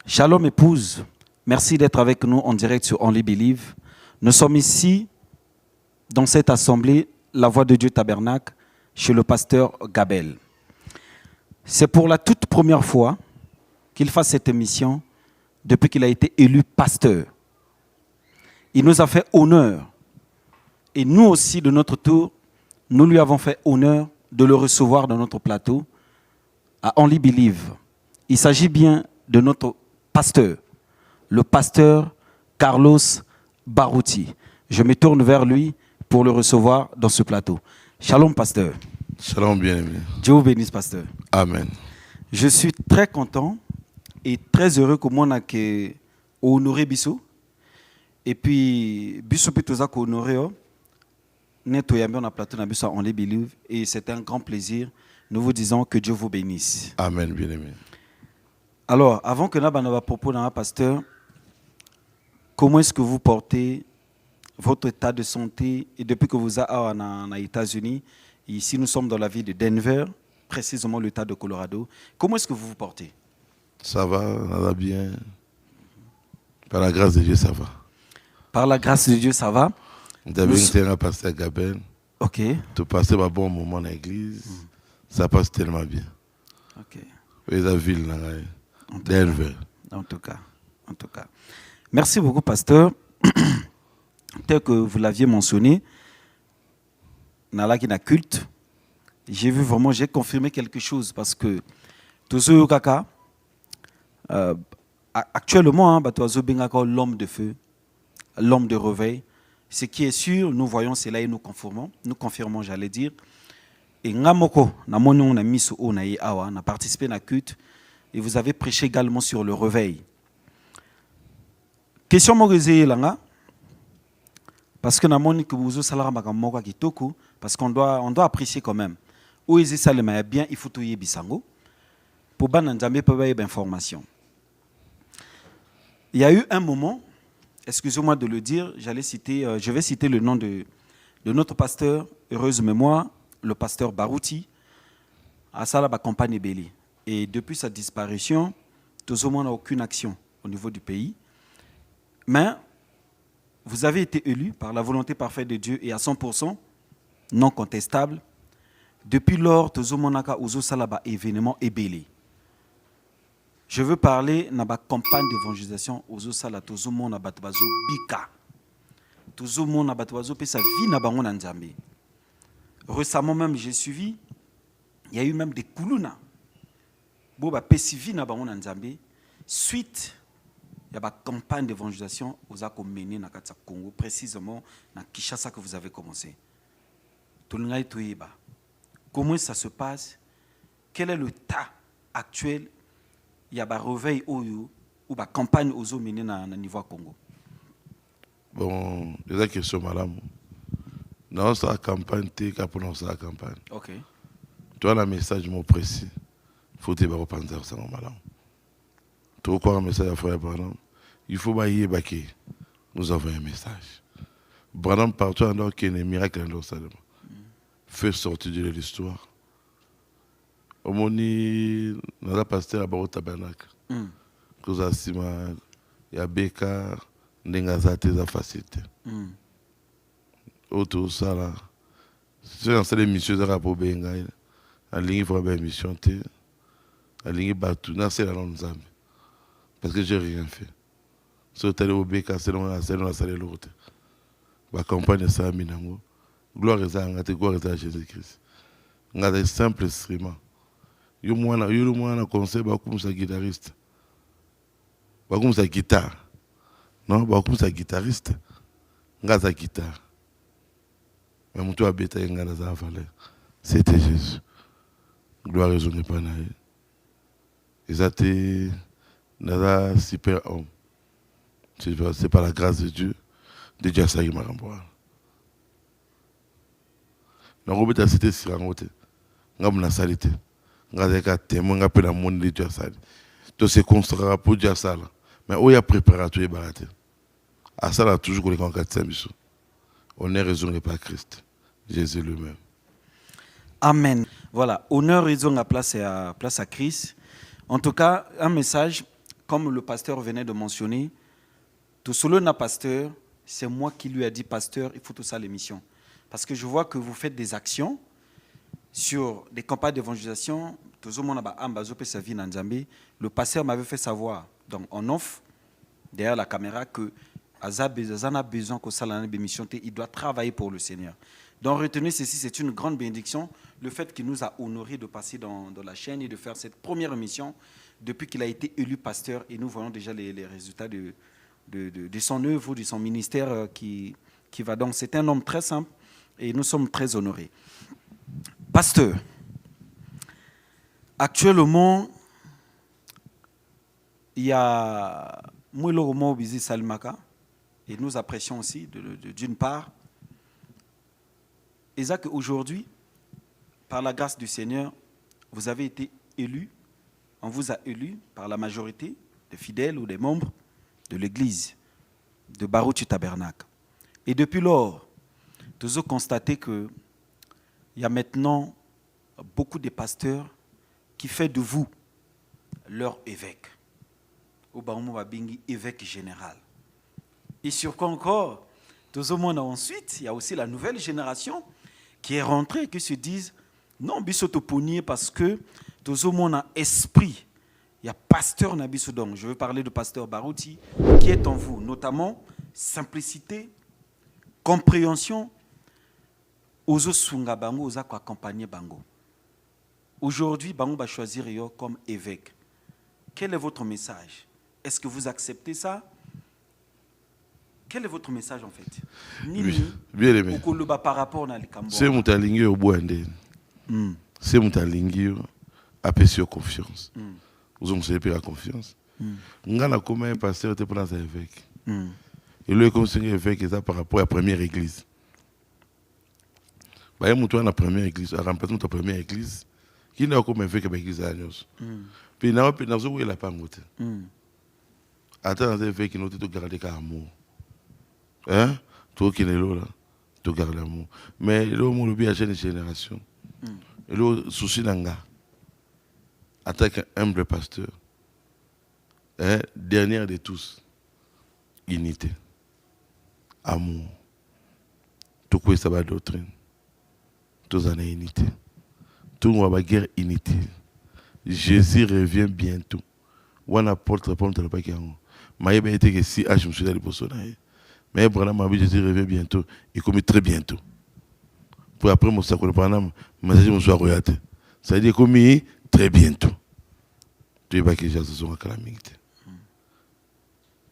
Shalom épouse, merci d'être avec nous en direct sur Only Believe. Nous sommes ici, dans cette assemblée, la Voix de Dieu Tabernacle, chez le pasteur Gabel. C'est pour la toute première fois qu'il fasse cette émission depuis qu'il a été élu pasteur. Il nous a fait honneur. Et nous aussi, de notre tour, nous lui avons fait honneur de le recevoir dans notre plateau à Only Believe. Il s'agit bien de notre pasteur, le pasteur Carlos Barouti. Je me tourne vers lui pour le recevoir dans ce plateau. Shalom, pasteur. Shalom, bien-aimé. Dieu vous bénisse, pasteur. Amen. Je suis très content et très heureux que moi n'ai honoré Bissou. Et puis, Bissou peut tout ça honoré. Neto yambi on a plateau na Bissou on les believe et c'est un grand plaisir. Nous vous disons que Dieu vous bénisse. Amen, bien-aimé. Alors, avant que nous ayons propos dans pasteur, comment est-ce que vous portez votre état de santé et depuis que vous êtes aux États-Unis, ici nous sommes dans la ville de Denver, précisément l'État de Colorado, comment est-ce que vous vous portez? Ça va bien. Par la grâce de Dieu, ça va. Par la grâce de Dieu, ça va. D'habitude, un pasteur Gabel. Ok. Tu passes un bon moment dans l'église. Ça passe tellement bien. Ok. Et la ville, Denver. En tout cas. Merci beaucoup, pasteur. Tel que vous l'aviez mentionné, dans la culte, j'ai vu vraiment, j'ai confirmé quelque chose parce que tout ce kaka, actuellement, l'homme de feu, l'homme de réveil, ce qui est sûr, nous voyons cela et nous confirmons, j'allais dire. Et ngamoko, on a participé à la culte et vous avez prêché également sur le réveil. Question morisée là, parce que que vous parce qu'on doit apprécier quand même. Où est ça le bien, il faut tout y bisango pour ban nzambe pour avoir information. Il y a eu un moment, excusez-moi de le dire, je vais citer le nom de notre pasteur, heureuse mémoire, le pasteur Barouti, à Salaba Campagne Belli. Et depuis sa disparition, tout le monde n'a aucune action au niveau du pays. Mais vous avez été élu par la volonté parfaite de Dieu et à 100%, non contestable. Depuis lors, tout le monde a eu Salaba événement et Belli. Je veux parler de la campagne d'évangélisation aux Sala, tout le monde a battu Bika. Tout le monde a battu sa vie na bango nzambe. Récemment même, j'ai suivi, il y a eu même des koulouna. Bon, bah, pesivi na bango nzambe. Suite, il y a une campagne d'évangélisation aux a mené na Katsa Congo, précisément na Kinshasa que vous avez commencé. Tout le monde est comment ça se passe? Quel est le tas actuel? Il y a un réveil ou une campagne aux eaux menées na niveau Congo. Bon, il y a des questions, madame. Dans sa campagne, tu es pour la campagne. Ok. Tu as un message précis. Il faut te repenser à ça, madame. Tu as un message à faire, madame. Il faut que nous avons un message. Madame, partout en dehors, qu'il y a un miracle dans le fait sortir de l'histoire. Au moni, nous avons passé à Barreau Tabernacle. Nous avons il y a Beka, Ndengazate, la facilité. Autour de ça, là, c'est des missions de rapport Bengaï. La ligne, il faut avoir une mission. La ligne, Batou, c'est la langue Zambie. Parce que je n'ai rien fait. Si tu es au Beka, c'est dans la salle de l'autre. La campagne de ça, gloire à Jésus-Christ. On a des simples instruments. Il y a un conseil comme ça guitariste. Comme ça guitare. Non, comme ça guitariste. On a sa guitare. Mais mon toit bêta et on a c'était Jésus. Gloire à Jésus n'est pas naïf. Ils étaient un super homme. C'est par la grâce de Dieu. De Dieu ça qui m'a rembouré. Donc on peut citer sur un côté. On a une salité. On a des témoins, on a le monde de Dieu ça. Donc c'est construire pour Dieu ça. Mais où il y a préparateur et baraté. À ça là toujours les conquêtes Saint-Bissou. On est raisonné par Christ. Jésus lui-même. Amen. Voilà, honneur, raison à place à Christ. En tout cas, un message comme le pasteur venait de mentionner, tout seul n'a pasteur, c'est moi qui lui ai dit, pasteur, il faut tout ça l'émission. Parce que je vois que vous faites des actions sur des campagnes d'évangélisation. Le pasteur m'avait fait savoir, donc en off, derrière la caméra, que Azan a besoin que ça l'émission, il doit travailler pour le Seigneur. Donc retenez ceci, c'est une grande bénédiction, le fait qu'il nous a honorés de passer dans la chaîne et de faire cette première émission depuis qu'il a été élu pasteur, et nous voyons déjà les résultats de son œuvre, de son ministère qui va. Donc c'est un homme très simple et nous sommes très honorés. Pasteur, actuellement, il y a Mouilo Romo Bizi Salimaka, et nous apprécions aussi d'une part. Et ça qu'aujourd'hui, par la grâce du Seigneur, vous avez été élu, on vous a élu par la majorité des fidèles ou des membres de l'église de Baruti Tabernacle. Et depuis lors, nous avons constaté qu'il y a maintenant beaucoup de pasteurs qui font de vous leur évêque. Ou évêque général. Et sur quoi encore, ensuite, il y a aussi la nouvelle génération qui est rentrée et qui se disent non, bisotoponier parce que tout le monde a esprit. Il y a pasteur Nabiso, donc je veux parler de pasteur Baruti qui est en vous, notamment simplicité, compréhension, ozo sunga bango, ozo accompagner bango. Aujourd'hui, bango va choisir yo comme évêque. Quel est votre message? Est-ce que vous acceptez ça? Quel est votre message en fait? Bien aimé. Par rapport à l'Ikambo. C'est mon talingue au bois. C'est mon talingue à pécher confiance. Vous avez pris la confiance. Nous avons comme un pasteur pour un évêque. Et lui, comme c'est un évêque, c'est par rapport à la première église. Il y a la première église, à remplacer notre première église, qui n'a comme évêque avec l'église à Agnos. Puis il y a la pangote. Attends, les évêques qui n'ont pas gardé l'amour. Hein? Toi qui es là, tu gardes l'amour. Mais là, on a une génération. Et là, souci d'anga. Attaque un humble pasteur. Hein? Dernière de tous. Unité. Amour. Tout quoi ça va doctrine. Tous en unité. Tout le monde va guerre inutile. Jésus revient bientôt. On apporte répondre à la question. Mais il été que si je me suis allé pour ça. Mais vraiment, Jésus revient bientôt. Il commet très bientôt. Pour après, mon sac, je me suis arrêté. Ça veut dire commis très bientôt. Tu es pas que Jésus soit en calamité.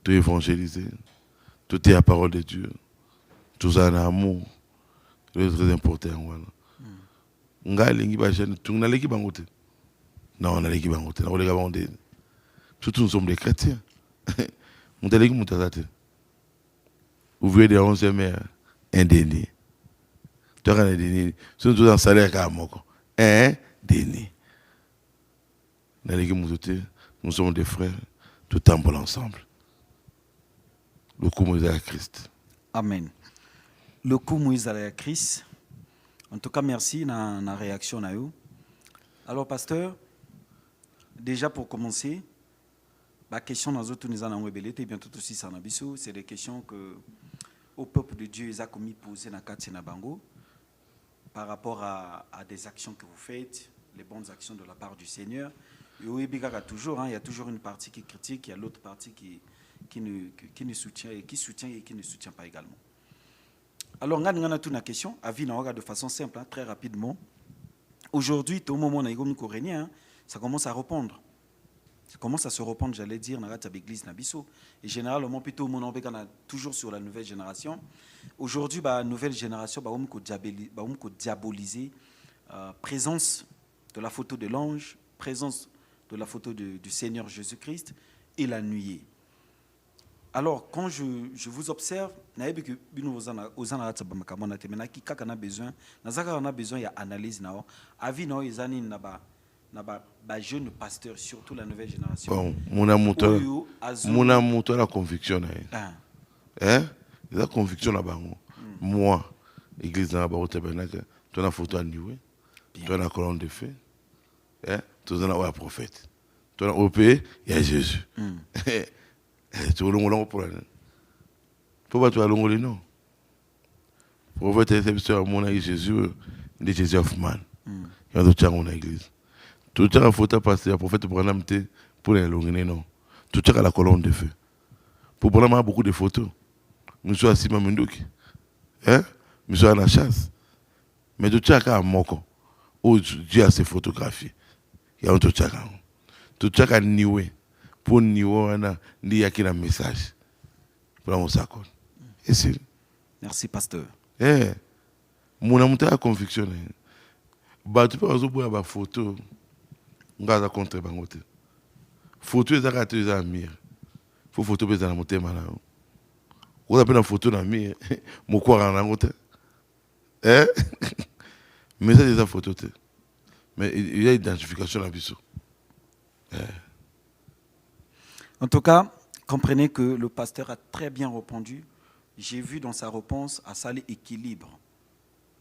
Tu es évangélisé. Tout est la parole de Dieu. Tout ça en amour. C'est très important. Nga lingi ba jeune, tu n'as l'équipe en côté. Non, on a l'équipe en côté. On a l'équipe en côté. Surtout nous sommes des chrétiens. On a l'équipe en côté. Ouvrier de 11e heure, un déni. Tu as un déni. C'est nous tous en salaire à Moko. Un déni. On a l'équipe en côté. Nous sommes des frères. Tout ensemble ensemble. Le coup Moïse à Christ. Amen. Le coup Moïse à Christ. En tout cas, merci dans la réaction. Alors, pasteur, déjà pour commencer, la question dans autres nous en et bientôt aussi ça c'est des questions que au peuple de Dieu, ils ont commis poser dans Katina Bango par rapport à des actions que vous faites, les bonnes actions de la part du Seigneur. Et oui, il y a toujours une partie qui critique, il y a l'autre partie qui ne soutient et qui ne soutient pas également. Alors, on a une question, avis de façon simple, très rapidement. Aujourd'hui, au moment où on a ça commence à répondre. Ça commence à se répondre, j'allais dire, dans l'église Nabiso. Et généralement, plutôt, on est toujours sur la nouvelle génération. Aujourd'hui, la nouvelle génération, on a diabolisé présence de la photo de l'ange, présence de la photo du Seigneur Jésus-Christ et la nuée. Alors, quand je vous observe, on a besoin d'analyse. Avis, les jeunes pasteurs, surtout la nouvelle génération. Bon, mon amour, la conviction. La conviction là-bas. Moi, l'église dans la Baruti Tabernacle, tu as une photo à nuée, tu as la colonne de feu, tu as un prophète. Tu as au pays, il y a Jésus. Tu as l'ongolais pour la. Pourquoi tu as l'ongolais non? Pour voir tes réceptions à mon avis Jésus, de Jésus of man. Il y a d'autres gens dans l'église. Tout le photo passer le prophète pour un pour les longues non. Tout le à la colonne de feu. Pour prendre beaucoup de photos. Monsieur Asima Mendouki. Hein? Monsieur à la chasse. Mais tout le à Moko. Où Dieu a ses photographies. Il y a un tout le tout le à nioué. Pour nioué, il y a un message. Pour mon sac. Et c'est. Merci, pasteur. Mon amour a conviction. Bah, tu peux avoir une photo. On va contre bangote. Photo est à rater à mire. Faut photo est à monter malin. On a une photo dans mire. Mon corps en angote. Mais ça des photos. Mais il y a identification là bisou. En tout cas, comprenez que le pasteur a très bien répondu. J'ai vu dans sa réponse à ça l'équilibre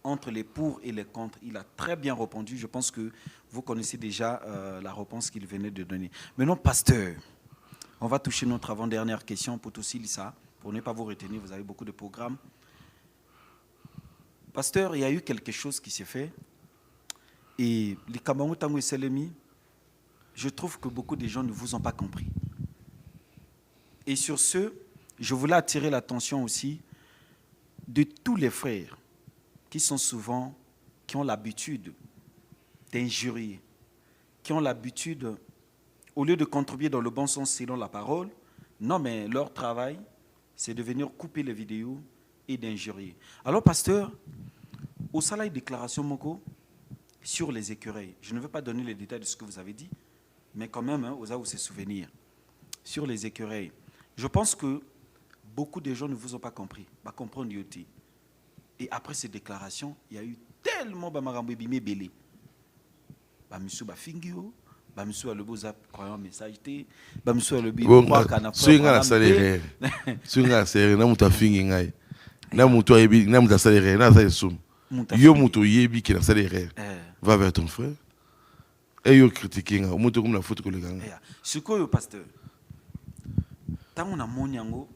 entre les pour et les contre. Il a très bien répondu. Je pense que vous connaissez déjà la réponse qu'il venait de donner. Maintenant, pasteur, on va toucher notre avant-dernière question pour tous Lisa, pour ne pas vous retenir, vous avez beaucoup de programmes. Pasteur, il y a eu quelque chose qui s'est fait. Et les Camerounais Tango et Selemi, je trouve que beaucoup de gens ne vous ont pas compris. Et sur ce, je voulais attirer l'attention aussi de tous les frères qui sont souvent, qui ont l'habitude d'injurier, qui ont l'habitude, au lieu de contribuer dans le bon sens selon la parole, non mais leur travail, c'est de venir couper les vidéos et d'injurier. Alors pasteur, au salaire de déclaration Moko, sur les écureuils, je ne veux pas donner les détails de ce que vous avez dit, mais quand même, hein, vous avez ces souvenirs. Sur les écureuils, je pense que beaucoup de gens ne vous ont pas compris, pas comprendre Yoti. Et après ces déclarations, il y a eu tellement de marambo bimé belé. Ba monsieur ba fingio, ba monsieur le beau croyant message té, ba monsieur le bi quoi kana. Swinga la salaire. Swinga salaire na muta fingi ngai. Na muto yebi na muta salaire na ça sum. Yo muto yebi ki na salaire. Va vers ton frère. Et yo critiquer nga muto comme la faute que le ganga. Ce que le pasteur. Tant on a monyango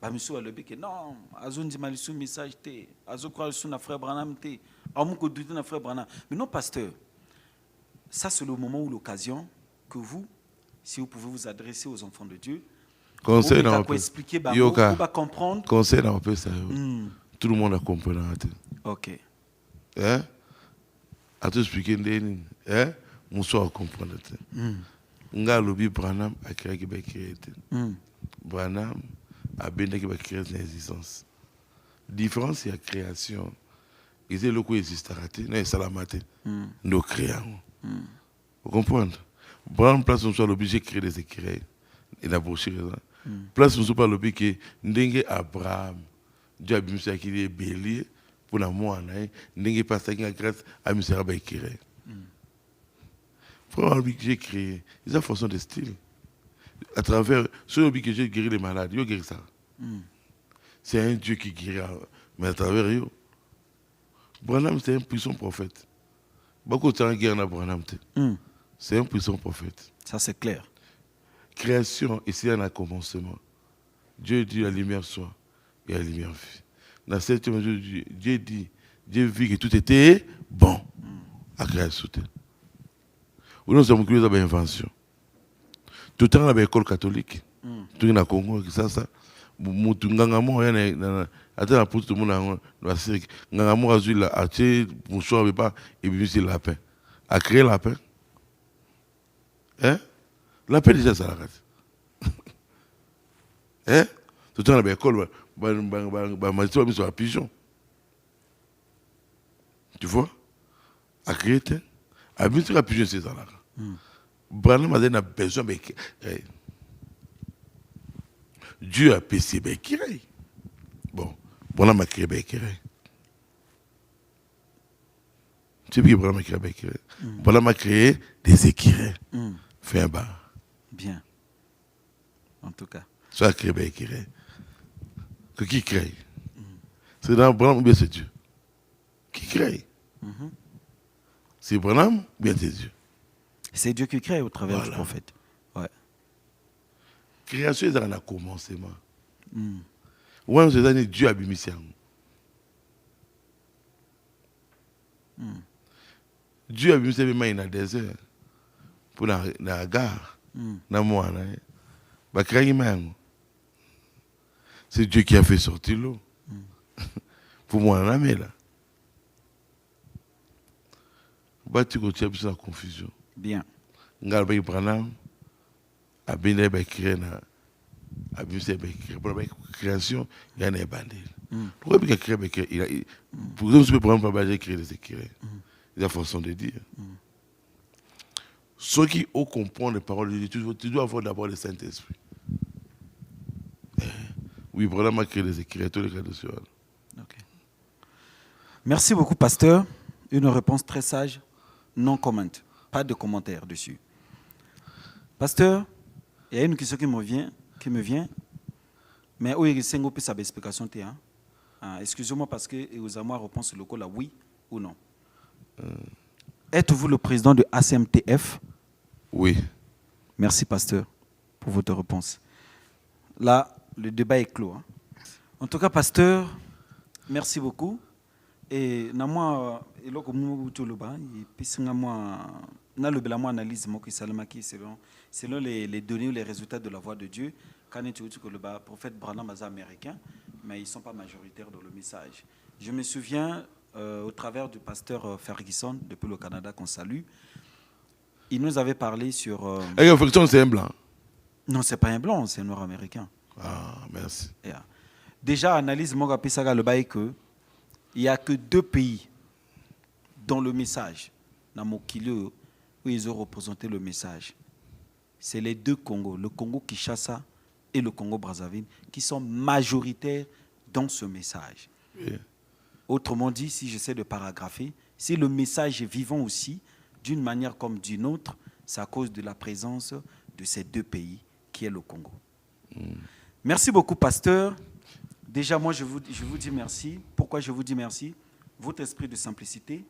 ba monsieur le bi que non, azondi malisu message té, azo croire sur na frère Branham té, amuko douter na frère Branham. Mais non pasteur. Ça, c'est le moment ou l'occasion que vous, si vous pouvez vous adresser aux enfants de Dieu, conseil pour expliquer, pour comprendre. Conseil dans peu ça. Tout le monde a compris. Ok. À tout expliquer, mon soir comprendre. Nga lobby Branham a créé qui va créer. Branham a bien qui va créer une existence. Différence, c'est la création. Il y a le coup existe à rater, non, c'est la maté. Nous créons. Vous comprenez? Branham place, on soit obligé de créer des écureuils. Il a broché. Place, on soit pas l'obligé que Ndengue Abraham, Dieu a bien fait qu'il est bélier pour la moine. Ndengue passe à grâce à monsieur Rabbi écureuil. Pour l'obligé de créer, ils ont façon de style. À travers ce obligé de guérir les malades, il guérit ça. C'est un Dieu qui guérit, mais à travers eux. Branham, c'est un puissant prophète. Beaucoup de temps, guerre n'a Branham. C'est un puissant prophète. Ça, c'est clair. Création, ici, il y a un commencement. Dieu dit la lumière soit, et la lumière vit. Dans cette mesure, Dieu dit, Dieu vit que tout était bon à créer sous terre. Nous sommes curieux de l'invention. Tout le temps, on a l'école catholique. Tout le Congo, ça. Mutungangamo, il y a attends, pour tout le monde, Ngangamo a eu la acheté, pour soi, pas, et puis c'est la paix. A créé la paix. La paix déjà, ça la rate. Tout le temps, on a l'école, on a un pigeon. Tu vois? A créé, a bien sûr, un pigeon, c'est ça là. Branham a besoin de. Dieu a péché Bekirei. Bon, Branham a créé Bekirei. Tu sais que Branham a créé Bekirei. Branham a créé des écureuils. Fait un bar. Bien. En tout cas. Ça a créé Bekirei. Que qui crée? C'est dans Branham ou bien c'est Dieu? Qui crée? C'est Branham ou bien c'est Dieu? C'est Dieu qui crée au travers Voilà. du prophète. Ouais. Création est dans le commencement. Ouais, c'est Dieu a mis ça. Dieu a mis ça dans le désert pour la gare. Dans moi, c'est Dieu qui a fait sortir l'eau. Pour moi, on a mis là. Tu continues à la confusion. Bien. Ngalba Ibrahim a bien créé a bien pour la création, il y a un bandit. Pourquoi il a créé pour nous, je peux prendre pas créer des écrits. C'est la façon de dire. Ceux qui ont compris les paroles de Dieu, tu dois avoir d'abord le Saint-Esprit. Oui, Ibrahim a créé des écrits, tous les cas de cela. Okay. Merci beaucoup, pasteur. Une réponse très sage, non comment. Pas de commentaire dessus. Pasteur, il y a une question qui me vient. Mais où est-ce que sa explication? Excusez-moi parce que vous avez réponse locale là, oui ou non. Êtes-vous le président de ACMTF? Oui. Merci, pasteur, pour votre réponse. Là, le débat est clos. En tout cas, pasteur, merci beaucoup. Et moi, analyse selon les données ou les résultats de la voix de Dieu. Quand le prophète Branham est américain, mais ils ne sont pas majoritaires dans le message. Je me souviens, au travers du pasteur Ferguson, depuis le Canada, qu'on salue, il nous avait parlé sur... Ferguson, c'est un blanc. Non, ce n'est pas un blanc, c'est un noir américain. Ah, merci. Yeah. Déjà, analyse Moga Pisaga le bail que il n'y a que 2 pays dans le message, dans mon kilo, où ils ont représenté le message. C'est les 2 Congos, le Congo Kinshasa et le Congo Brazzaville, qui sont majoritaires dans ce message. Yeah. Autrement dit, si j'essaie de paragrapher, si le message est vivant aussi, d'une manière comme d'une autre, c'est à cause de la présence de ces 2 pays, qui est le Congo. Merci beaucoup, pasteur. Déjà, moi, je vous dis merci. Pourquoi je vous dis merci? Votre esprit de simplicité,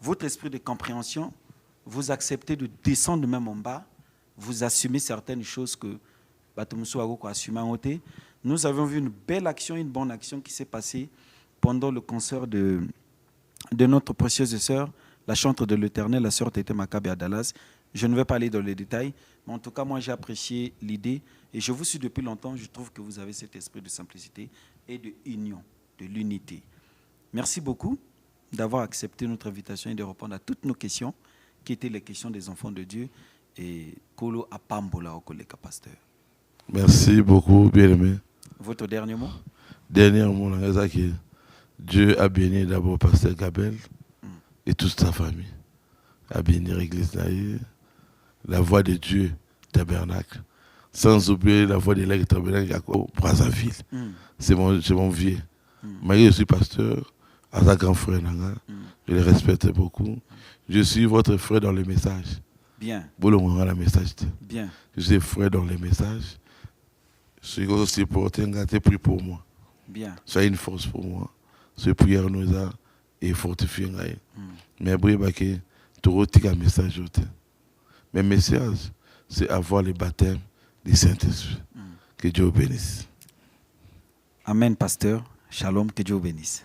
votre esprit de compréhension, vous acceptez de descendre même en bas, vous assumez certaines choses que Batomuso Agoko assume en côté. Nous avons vu une belle action, une bonne action qui s'est passée pendant le concert de notre précieuse sœur, la chantre de l'Éternel, la sœur Tété Makabe à Dallas. Je ne vais pas aller dans les détails, mais en tout cas, moi, j'ai apprécié l'idée et je vous suis depuis longtemps. Je trouve que vous avez cet esprit de simplicité et de union, de l'unité. Merci beaucoup d'avoir accepté notre invitation et de répondre à toutes nos questions, qui étaient les questions des enfants de Dieu. Et Kolo Apambola Okoleka, pasteur. Merci beaucoup, bien-aimé. Votre dernier mot? Dernier mot, Dieu a béni d'abord pasteur Gabel et toute sa famille. A béni l'église, la voix de Dieu, tabernacle. Sans oublier la voix de l'église tabernacle au Brazzaville. C'est mon vieux. Malgré je suis pasteur, à sa grand frère, je le respecte beaucoup. Je suis votre frère dans le message. Bien. Bien. Je suis frère dans les messages. Je suis aussi porté, prie pour moi. Bien. Soyez une force pour moi. Ce prière nous a et fortifié. Mais après, tu retires un message. Mais message, c'est avoir le baptême du Saint-Esprit. Que Dieu bénisse. Amen, pasteur. Shalom, que Dieu bénisse.